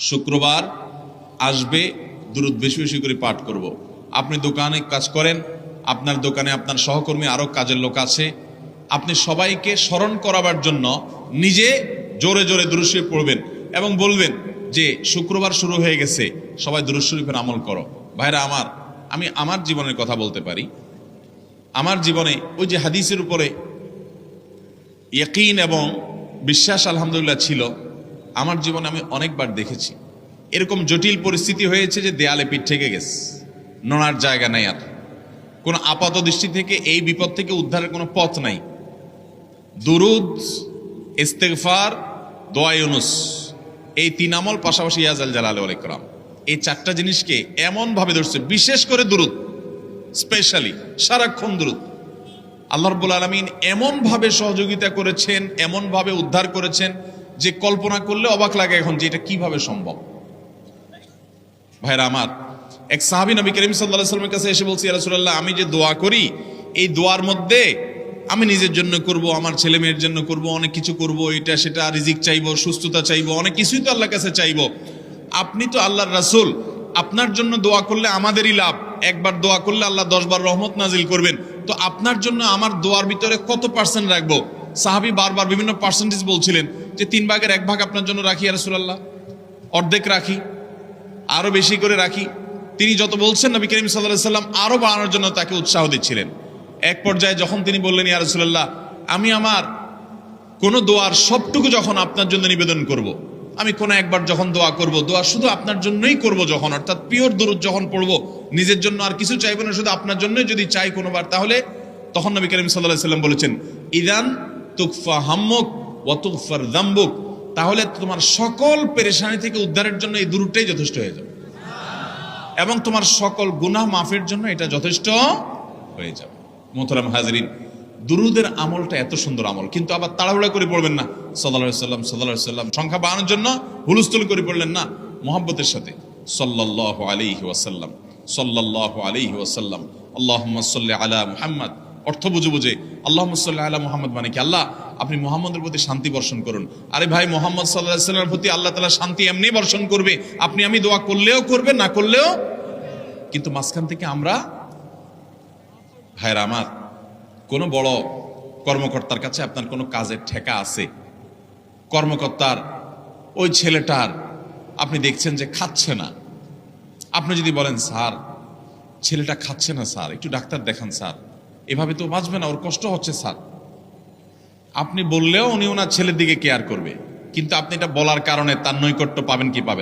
শুক্রবার আসবে, দুরূদ বেশি বেশি করে পাঠ করব। আপনি দোকানে কাজ করেন, আপনার দোকানে আপনার সহকর্মী আরও কাজের লোক আছে, আপনি সবাইকে স্মরণ করাবার জন্য নিজে জোরে জোরে দুরূদ শরীফ পড়বেন এবং বলবেন যে শুক্রবার শুরু হয়ে গেছে, সবাই দুরূদ শরীফের আমল করো। ভাইরা আমার, আমি আমার জীবনের কথা বলতে পারি। আমার জীবনে ওই যে হাদিসের উপরে ইয়াকিন এবং বিশ্বাস আলহামদুলিল্লাহ ছিল। আমার জীবনে আমি অনেকবার দেখেছি এরকম জটিল পরিস্থিতি হয়েছে যে দেয়ালে পিঠ থেকে গেছে, নড়ার জায়গা নাই, আর কোনো আপাত দৃষ্টি থেকে এই বিপদ থেকে উদ্ধারের কোনো পথ নাই। দুরুদ, ইস্তেগফার, দোয়া ইউনুস, এই তিন আমল, পাশাপাশি ইয়াজাল জালাল ওয়াল ইকরাম, এই চারটা জিনিসকে এমন ভাবে ধরছে, বিশেষ করে দুরুদ, স্পেশালি সারাক্ষণ দুরুদ। আল্লাহ রাব্বুল আলামিন এমন ভাবে সহযোগিতা করেছেন, এমন ভাবে উদ্ধার করেছেন যে কল্পনা করলে অবাক লাগে এখন যে এটা কিভাবে সম্ভব। ভাইরা আমার, এক সাহাবী নবী করিম সাল্লাল্লাহু আলাইহি ওয়াসাল্লামের কাছে এসে বলছে, ইয়া রাসূলুল্লাহ, আমি যে দোয়া করি, এই দোয়ার মধ্যে আমি নিজের জন্য করব, আমার ছেলে মেয়ের জন্য করব, অনেক কিছু করব, এটা সেটা, রিজিক চাইবো, সুস্থতা চাইবো, অনেক কিছুই তো আল্লাহর কাছে চাইবো। আপনি তো আল্লাহর রাসূল, আপনার জন্য দোয়া করলে আমাদেরই লাভ, একবার দোয়া করলে আল্লাহ 10 বার রহমত নাজিল করবেন, তো আপনার জন্য আমার দোয়ার ভিতরে কত পার্সেন্ট রাখবো? সাহাবী বারবার বিভিন্ন পার্সেন্টেজ বলছিলেন যে 3 ভাগের 1 ভাগ আপনার জন্য রাখি ইয়া রাসূলুল্লাহ, অর্ধেক রাখি, আরো বেশি করে রাখি। তিনি যত বলছেন নবী করিম সাল্লাল্লাহু আলাইহি ওয়াসাল্লাম আরো বাড়ানোর জন্য তাকে উৎসাহ দিচ্ছিলেন। এক পর্যায়ে যখন তিনি বললেন, ইয়া রাসূলুল্লাহ, আমি আমার কোন দোয়ার সবটুকু যখন আপনার জন্য নিবেদন করব, আমি কোন একবার যখন দোয়া করব, দোয়া শুধু আপনার জন্যই করব যখন, অর্থাৎ পিওর দুরূদ যখন পড়বো, নিজের জন্য আর কিছু চাইবো না, শুধু আপনার জন্যই যদি চাই কোনোবার, তাহলে তখন নবী করিম সাল্লাল্লাহু আলাইহি ওয়াসাল্লাম বলেছেন, ইদান তুকফা হাম্মুক ওয়া তুগফার যামবুক, তাহলে তোমার সকল পেরেশানি থেকে উদ্ধারের জন্য এই দুরূদটাই যথেষ্ট হয়ে যাবে, এবং তোমার সকল গুনাহ মাফের জন্য এটা যথেষ্ট হয়ে যাবে। মোহতারাম হাজরিন, দুরুদের আমলটা এত সুন্দর আমল, কিন্তু আবার তাড়াহুড়া করে পড়বেন না, সাল্লাল্লাহু আলাইহি ওয়াসাল্লাম সাল্লাল্লাহু আলাইহি ওয়াসাল্লাম সংখ্যা বাড়ানোর জন্য হুলস্থুল করে পড়লেন না, মুহাব্বতের সাথে সাল্লাল্লাহু আলাইহি ওয়াসাল্লাম, সাল্লাল্লাহু আলাইহি ওয়াসাল্লাম, আল্লাহুম্মা সাল্লি আলা মুহাম্মদ, অর্থ বুঝে বুঝে আল্লাহুম্মা সাল্লি আলা মুহাম্মদ মানে কি, আল্লাহ আপনি মুহাম্মদের প্রতি শান্তি বর্ষণ করুন। আরে ভাই, মুহাম্মদ সাল্লাল্লাহু আলাইহি ওয়াসাল্লামের প্রতি আল্লাহ তাআলা শান্তি এমনি বর্ষণ করবে, আপনি আমি দোয়া করলেও করবে, না করলেও। কিন্তু মাঝখান থেকে আমরা, ভাইরা আমার, কোনো বড় কর্মকর্তার কাছে আপনার কোনো কাজের ঠেকা আছে, কর্মকর্তার ওই ছেলেটার আপনি দেখছেন যে খাচ্ছে না, আপনি যদি বলেন, স্যার ছেলেটা খাচ্ছে না স্যার, একটু ডাক্তার দেখান স্যার, এভাবে তো বাঁচবে না, ওর কষ্ট হচ্ছে স্যার, আপনি বললেও উনি ওনার ছেলের দিকে কেয়ার করবে, কিন্তু আপনি এটা বলার কারণে তার নৈকট্য পাবেন কি পাবেন?